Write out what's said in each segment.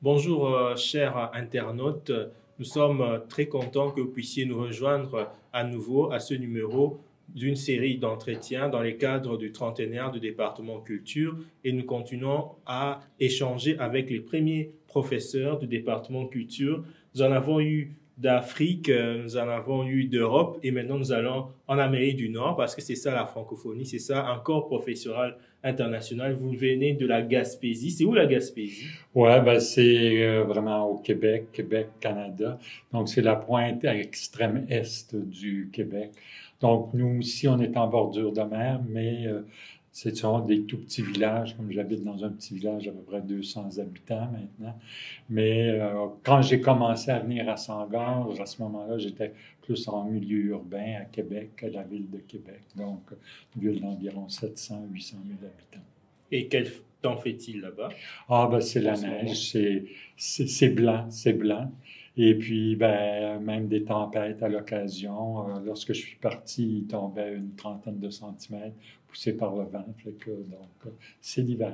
Bonjour, chers internautes. Nous sommes très contents que vous puissiez nous rejoindre à nouveau à ce numéro d'une série d'entretiens dans les cadres du trentenaire du département culture et nous continuons à échanger avec les premiers professeurs du département culture. Nous en avons eu d'Afrique, nous en avons eu d'Europe et maintenant nous allons en Amérique du Nord parce que c'est ça la francophonie, c'est ça un corps professoral international. Vous venez de la Gaspésie. C'est où la Gaspésie? Ouais, ben c'est vraiment au Québec, Canada. Donc, c'est la pointe à l'extrême est du Québec. Donc, nous aussi, on est en bordure de mer, mais ce sont des tout petits villages, comme j'habite dans un petit village à peu près 200 habitants maintenant. Mais quand j'ai commencé à venir à Sangor, à ce moment-là, j'étais plus en milieu urbain à Québec, à la ville de Québec. Donc, une ville d'environ 700-800 000 habitants. Et quel temps fait-il là-bas? Ah, ben, c'est En la ce moment? neige, c'est blanc, c'est blanc. Et puis, ben, même des tempêtes à l'occasion. Lorsque je suis parti, il tombait une trentaine de centimètres, poussé par le vent. Donc, c'est l'hiver.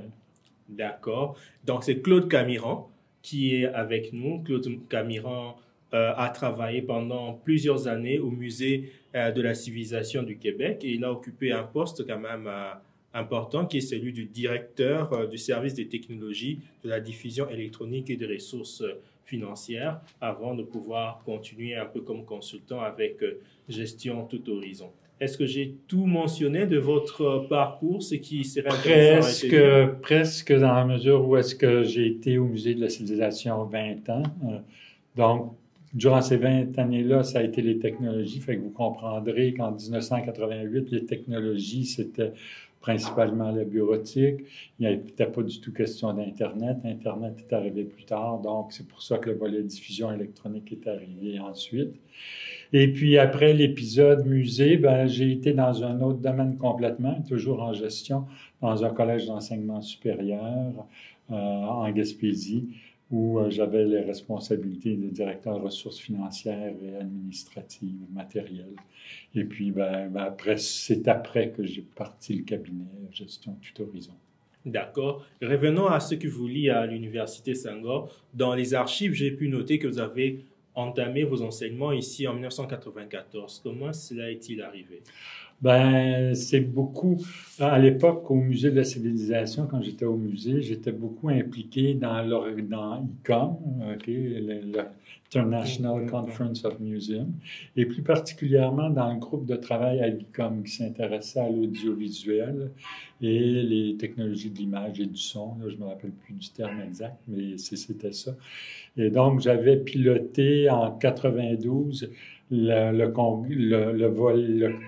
D'accord. Donc, c'est Claude Camiran qui est avec nous. Claude Camiran a travaillé pendant plusieurs années au Musée de la civilisation du Québec et il a occupé un poste quand même important qui est celui du directeur du service des technologies de la diffusion électronique et des ressources financières avant de pouvoir continuer un peu comme consultant avec gestion tout horizon. Est-ce que j'ai tout mentionné de votre parcours, ce qui serait intéressant à Presque, retenir? presque dans la mesure où est-ce que j'ai été au Musée de la civilisation 20 ans. Donc, durant ces 20 années-là, ça a été les technologies. Fait que vous comprendrez qu'en 1988, les technologies, c'était principalement la bureautique. Il n'était pas du tout question d'Internet. Internet est arrivé plus tard, donc c'est pour ça que le volet diffusion électronique est arrivé ensuite. Et puis après l'épisode musée, ben, j'ai été dans un autre domaine complètement, toujours en gestion, dans un collège d'enseignement supérieur en Gaspésie, où j'avais les responsabilités de directeur ressources financières et administratives, matérielles. Et puis, après, c'est après que j'ai parti le cabinet gestion tout horizon. D'accord. Revenons à ce que vous liez à l'Université Senghor. Dans les archives, j'ai pu noter que vous avez entamé vos enseignements ici en 1994. Comment cela est-il arrivé? Ben, c'est beaucoup. À l'époque, au Musée de la civilisation, quand j'étais au musée, j'étais beaucoup impliqué dans ICOM, l'International Conference of Museums, et plus particulièrement dans le groupe de travail à l'ICOM qui s'intéressait à l'audiovisuel et les technologies de l'image et du son. Là, je ne me rappelle plus du terme exact, mais c'était ça. Et donc, j'avais piloté en 92 le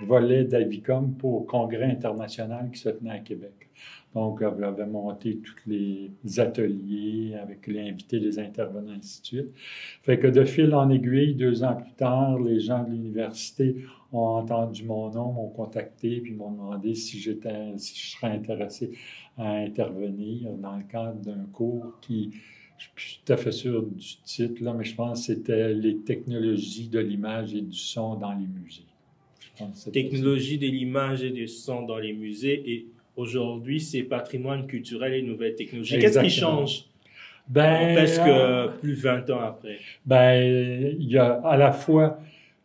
volet d'Avicom pour Congrès international qui se tenait à Québec. Donc, j'avais monté tous les ateliers avec les invités, les intervenants, ainsi de suite. Fait que de fil en aiguille, 2 ans plus tard, les gens de l'université ont entendu mon nom, m'ont contacté, puis m'ont demandé si je serais intéressé à intervenir dans le cadre d'un cours qui, je ne suis tout à fait sûr du titre, là, mais je pense que c'était les technologies de l'image et du son dans les musées. Je pense que c'était ça. Technologie de l'image et du son dans les musées et aujourd'hui, c'est patrimoine culturel et nouvelles technologies. Qu'est-ce qui Exactement. change Ben, presque plus 20 ans après? ben, il y a à la fois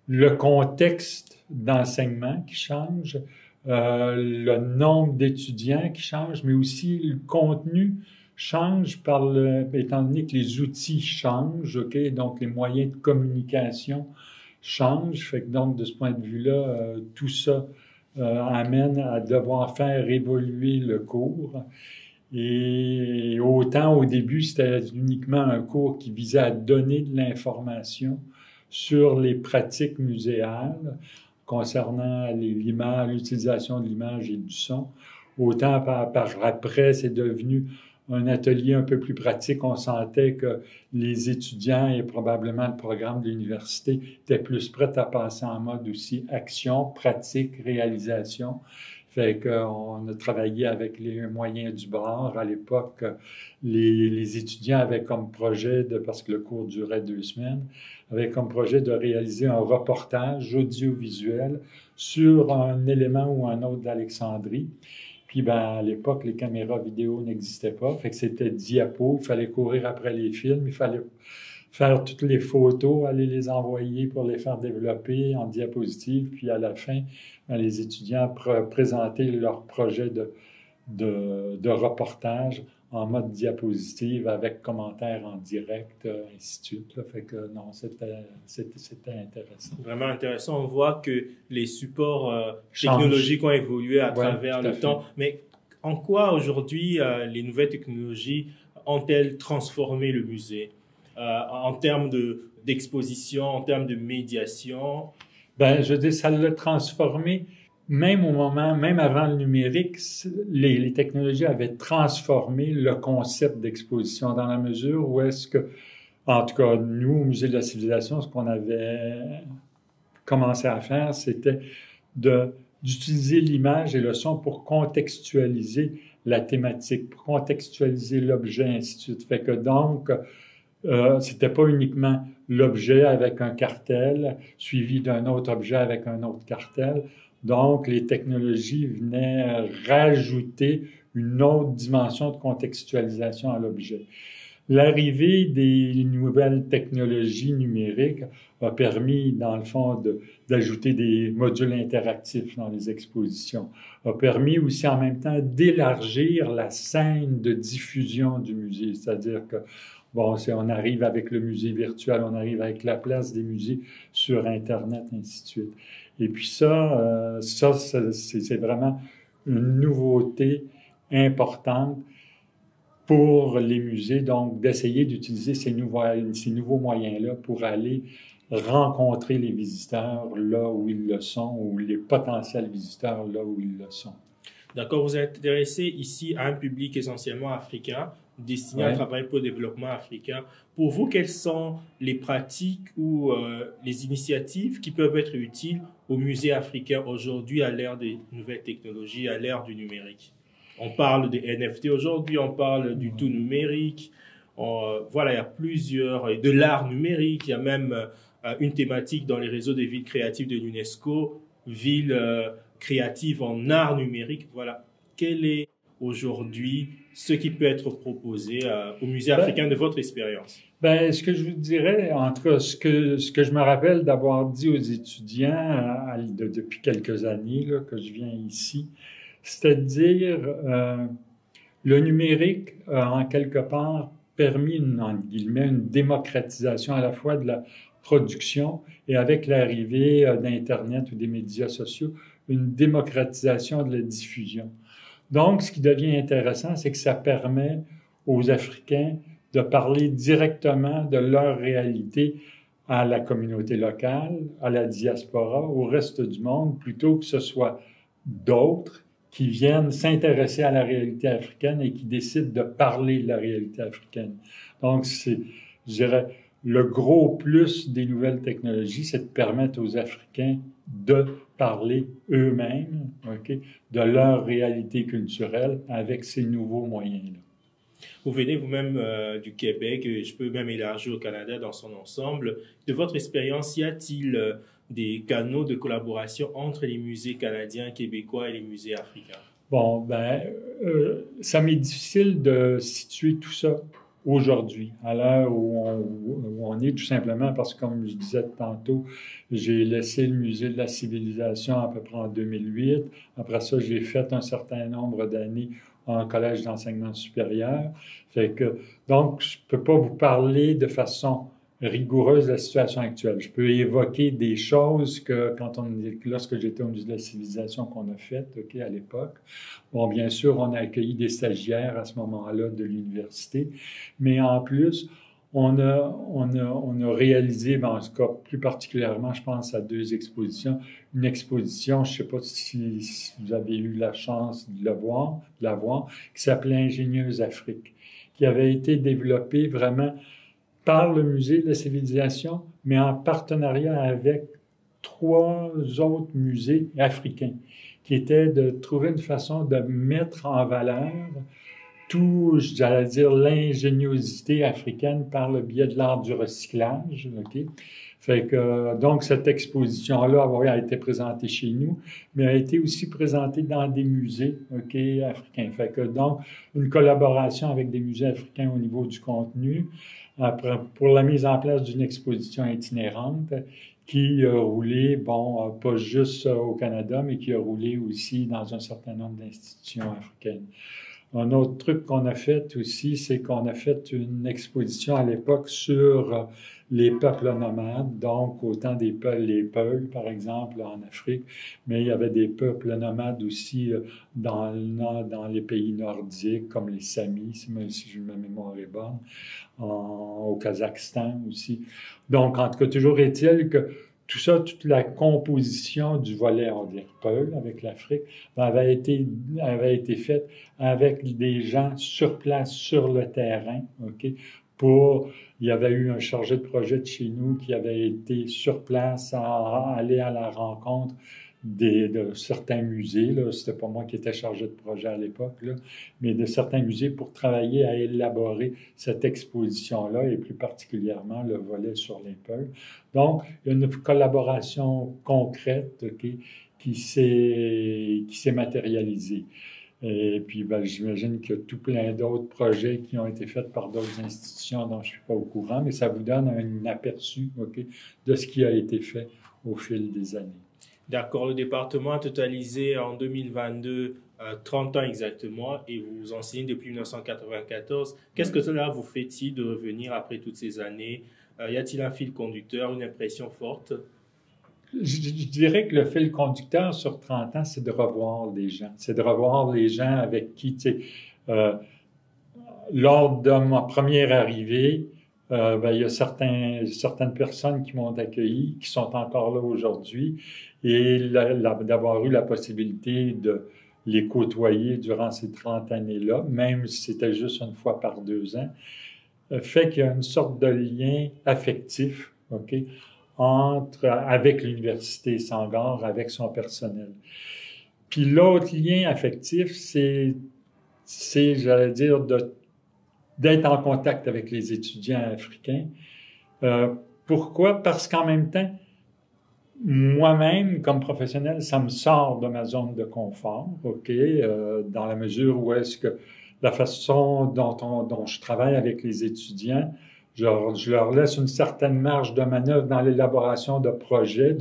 le contexte d'enseignement qui change, le nombre d'étudiants qui change, mais aussi le contenu change étant donné que les outils changent, OK? Donc les moyens de communication changent. Fait que donc, de ce point de vue-là, tout ça amène à devoir faire évoluer le cours. Et autant au début, c'était uniquement un cours qui visait à donner de l'information sur les pratiques muséales concernant l'image, l'utilisation de l'image et du son. Autant par après, c'est devenu un atelier un peu plus pratique. On sentait que les étudiants et probablement le programme de l'université étaient plus prêts à passer en mode aussi action, pratique, réalisation. Fait qu'on a travaillé avec les moyens du bord. À l'époque, les étudiants avaient comme projet, parce que le cours durait 2 semaines, avaient comme projet de réaliser un reportage audiovisuel sur un élément ou un autre d'Alexandrie. Puis à l'époque, les caméras vidéo n'existaient pas, fait que c'était diapo, il fallait courir après les films, il fallait faire toutes les photos, aller les envoyer pour les faire développer en diapositive, puis à la fin, les étudiants présentaient leur projet de reportage en mode diapositive avec commentaires en direct, ainsi de suite. Là. Fait que non, c'était intéressant. Vraiment intéressant. On voit que les supports technologiques ont évolué à travers le temps. Mais en quoi aujourd'hui les nouvelles technologies ont-elles transformé le musée en termes d'exposition, en termes de médiation? Je veux dire, ça l'a transformé. Même avant le numérique, les technologies avaient transformé le concept d'exposition dans la mesure où est-ce que, en tout cas, nous, au Musée de la Civilisation, ce qu'on avait commencé à faire, c'était d'utiliser l'image et le son pour contextualiser la thématique, pour contextualiser l'objet, ainsi de suite. Fait que donc, c'était pas uniquement l'objet avec un cartel suivi d'un autre objet avec un autre cartel. Donc, les technologies venaient rajouter une autre dimension de contextualisation à l'objet. L'arrivée des nouvelles technologies numériques a permis, dans le fond, d'ajouter des modules interactifs dans les expositions, a permis aussi en même temps d'élargir la scène de diffusion du musée, c'est-à-dire que on arrive avec le musée virtuel, on arrive avec la place des musées sur Internet, ainsi de suite. Et puis ça, c'est vraiment une nouveauté importante pour les musées, donc d'essayer d'utiliser ces nouveaux moyens-là pour aller rencontrer les visiteurs là où ils le sont, ou les potentiels visiteurs là où ils le sont. D'accord, vous êtes intéressé ici à un public essentiellement africain, destiné à travailler pour le développement africain. Pour vous, quelles sont les pratiques ou les initiatives qui peuvent être utiles au musée africain aujourd'hui à l'ère des nouvelles technologies, à l'ère du numérique? On parle des NFT aujourd'hui, on parle du tout numérique. Voilà, il y a plusieurs, de l'art numérique. Il y a même une thématique dans les réseaux des villes créatives de l'UNESCO, villes créatives en art numérique. Voilà, quel est aujourd'hui ce qui peut être proposé au musée africain de votre expérience? Ce que je vous dirais, en tout cas, ce que je me rappelle d'avoir dit aux étudiants depuis quelques années là, que je viens ici, c'était de dire le numérique a en quelque part permis, entre guillemets, une démocratisation à la fois de la production et avec l'arrivée d'Internet ou des médias sociaux, une démocratisation de la diffusion. Donc, ce qui devient intéressant, c'est que ça permet aux Africains de parler directement de leur réalité à la communauté locale, à la diaspora, au reste du monde, plutôt que ce soit d'autres qui viennent s'intéresser à la réalité africaine et qui décident de parler de la réalité africaine. Donc, je dirais, le gros plus des nouvelles technologies, c'est de permettre aux Africains de parler eux-mêmes, de leur réalité culturelle avec ces nouveaux moyens-là. Vous venez vous-même du Québec, et je peux même élargir au Canada dans son ensemble. De votre expérience, y a-t-il des canaux de collaboration entre les musées canadiens, québécois et les musées africains? Ça m'est difficile de situer tout ça aujourd'hui, à l'heure où on est, tout simplement parce que, comme je disais tantôt, j'ai laissé le musée de la civilisation à peu près en 2008. Après ça, j'ai fait un certain nombre d'années en collège d'enseignement supérieur. Donc, je ne peux pas vous parler de façon rigoureuse de la situation actuelle. Je peux évoquer des choses que, lorsque j'étais au musée de la civilisation qu'on a faites à l'époque. Bien sûr, on a accueilli des stagiaires à ce moment-là de l'université, mais en plus, on a réalisé, en tout cas, plus particulièrement, je pense à 2 expositions. Une exposition, je ne sais pas si vous avez eu la chance de la voir, qui s'appelait Ingénieuse Afrique, qui avait été développée vraiment par le Musée de la Civilisation, mais en partenariat avec 3 autres musées africains, qui était de trouver une façon de mettre en valeur l'ingéniosité africaine par le biais de l'art du recyclage, Fait que, donc, cette exposition-là a été présentée chez nous, mais a été aussi présentée dans des musées, OK, africains. Fait que, donc, une collaboration avec des musées africains au niveau du contenu, après, pour la mise en place d'une exposition itinérante qui a roulé, bon, pas juste au Canada, mais qui a roulé aussi dans un certain nombre d'institutions africaines. Un autre truc qu'on a fait aussi, c'est qu'on a fait une exposition à l'époque sur les peuples nomades, donc autant les Peuls, par exemple, en Afrique, mais il y avait des peuples nomades aussi dans les pays nordiques, comme les Samis, si ma mémoire est bonne, au Kazakhstan aussi. Donc, en tout cas, toujours est-il que tout ça, toute la composition du volet, on dirait, Peul, avec l'Afrique, avait été faite avec des gens sur place, sur le terrain, OK? Il y avait eu un chargé de projet de chez nous qui avait été sur place à aller à la rencontre de certains musées, là. C'était pas moi qui étais chargé de projet à l'époque, là, mais de certains musées pour travailler à élaborer cette exposition-là et plus particulièrement le volet sur les Peuls. Donc, il y a une collaboration concrète, okay, qui s'est matérialisée. Et puis, ben, j'imagine qu'il y a tout plein d'autres projets qui ont été faits par d'autres institutions dont je ne suis pas au courant, mais ça vous donne un aperçu, okay, de ce qui a été fait au fil des années. D'accord, le département a totalisé en 2022 30 ans exactement et vous enseignez depuis 1994. Qu'est-ce que cela vous fait-il de revenir après toutes ces années? Y a-t-il un fil conducteur, une impression forte? Je dirais que le fil conducteur sur 30 ans, c'est de revoir les gens. C'est de revoir les gens avec qui, tu sais, lors de ma première arrivée, ben, il y a certaines personnes qui m'ont accueilli, qui sont encore là aujourd'hui, et d'avoir eu la possibilité de les côtoyer durant ces 30 années-là, même si c'était juste une fois par 2 ans, fait qu'il y a une sorte de lien affectif, OK, avec l'Université Sangor, avec son personnel. Puis l'autre lien affectif, c'est j'allais dire, d'être en contact avec les étudiants africains. Pourquoi? Parce qu'en même temps, moi-même, comme professionnel, ça me sort de ma zone de confort, OK, dans la mesure où est-ce que la façon dont je travaille avec les étudiants, je leur laisse une certaine marge de manœuvre dans l'élaboration de projets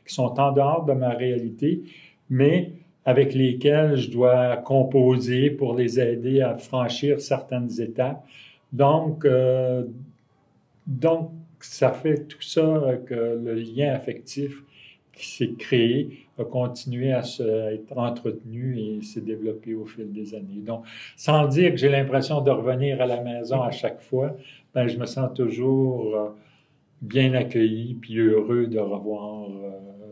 qui sont en dehors de ma réalité, mais avec lesquels je dois composer pour les aider à franchir certaines étapes. Donc ça fait tout ça que le lien affectif qui s'est créé a continué à être entretenu et s'est développé au fil des années. Donc, sans dire que j'ai l'impression de revenir à la maison à chaque fois, ben, je me sens toujours bien accueilli puis heureux de revoir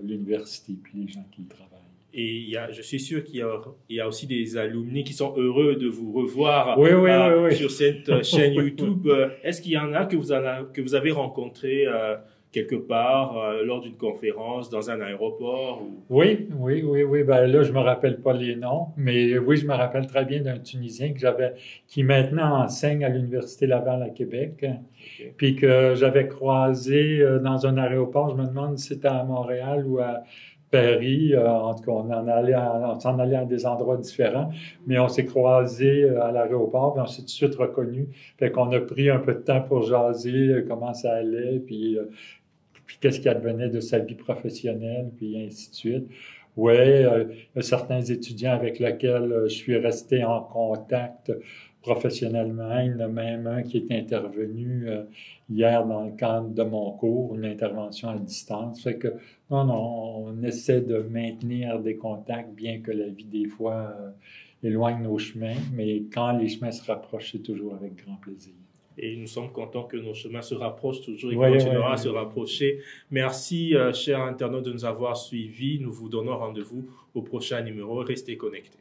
l'université puis les gens qui y travaillent. Et je suis sûr qu'il y a aussi des alumni qui sont heureux de vous revoir oui. sur cette chaîne YouTube. Est-ce qu'il y en a que vous avez rencontrés quelque part lors d'une conférence, dans un aéroport? Oui. Ben là, je me rappelle pas les noms, mais oui, je me rappelle très bien d'un Tunisien qui maintenant enseigne à l'Université Laval à Québec, okay, puis que j'avais croisé dans un aéroport. Je me demande si c'était à Montréal ou à Paris. En tout cas, on s'en allait à des endroits différents, mais on s'est croisés à l'aéroport, puis on s'est tout de suite reconnus. Fait qu'on a pris un peu de temps pour jaser comment ça allait, puis qu'est-ce qui advenait de sa vie professionnelle, puis ainsi de suite. Oui, il y a certains étudiants avec lesquels je suis resté en contact professionnellement. Il y en a même un qui est intervenu hier dans le cadre de mon cours, une intervention à distance. Fait que, non, on essaie de maintenir des contacts, bien que la vie, des fois, éloigne nos chemins. Mais quand les chemins se rapprochent, c'est toujours avec grand plaisir. Et nous sommes contents que nos chemins se rapprochent toujours et continuera à se rapprocher. Merci, chers internautes, de nous avoir suivis. Nous vous donnons rendez-vous au prochain numéro. Restez connectés.